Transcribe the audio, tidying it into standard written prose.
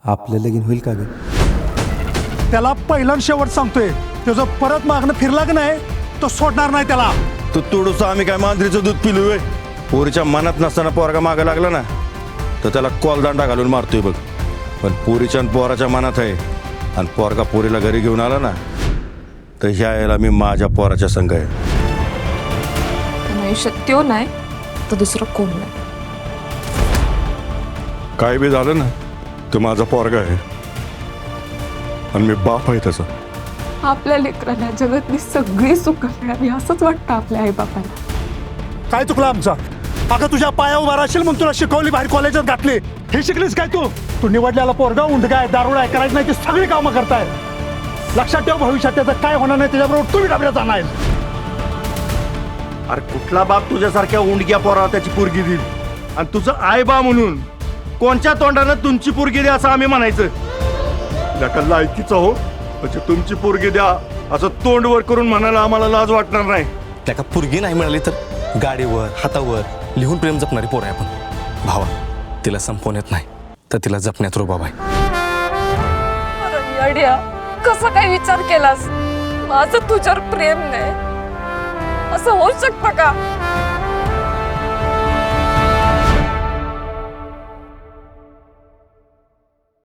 आपलं लगीन होईल का ग? त्याला पहिला शेवट सांगतोय, त्याचं परत मागणं फिरला की नाही तो सोडणार नाही त्याला. तू तुडूसा आम्ही काय मांजरीचं दूध पिलोय? पोरीच्या मनात नसताना पोरगा मागा लागला ना तर त्याला कॉलदांडा घालून मारतोय बघ. पण पोरीच्या आणि पोराच्या मनात आहे आणि पोरगा पोरीला घरी घेऊन आला ना तर ह्या याला मी माझ्या पोराच्या संग आहे. आयुष्यात त्यो नाही तर दुसरं कोण नाही. काय बी झालं ना तो माझा पोरगा आहे आणि मी बाप आहे त्याचा. आपल्या लेकरांना जगातली सगळी सुख मिळावी असंच वाटतं आपल्या आईबापाला. काय चुकलं आमचा? अगं तुझ्या पाया उभा राहशील म्हणून तुला शिकवली, बाहेर कॉलेजात घातली. हे शिकलीस काय तू निवडलेला पोरगा उंडगा आहे, दारुडा आहे, करायचं नाही ती सगळी कामं करताय. लक्षात ठेव, भविष्यात त्याचं काय होणार नाही त्याच्याबरोबर तुम्ही डबऱ्यात जाणार. अरे कुठला बाप तुझ्यासारख्या उंडक्या पोराला त्याची पोरगी देईल? आणि तुझं आई बा म्हणून कोणच्या तोंडानं तुमची पोरगी द्या असं आम्ही म्हणायचं? नका लायकीचं हो, म्हणजे तुमची पोरगी द्या असं तोंड वर करून म्हणायला आम्हाला लाज वाटणार नाही. त्याका पुरगी नाही मिळाली तर गाडीवर हातावर लिहून प्रेम जपणारी पोर आहे आपण. भावा, तिला संपवण्यात नाही तर तिला जपण्यात रुबाब आहे. येड्या, कसा काय विचार केलास? माझं तुझ्यावर प्रेम नाही असं होऊ शकतं का?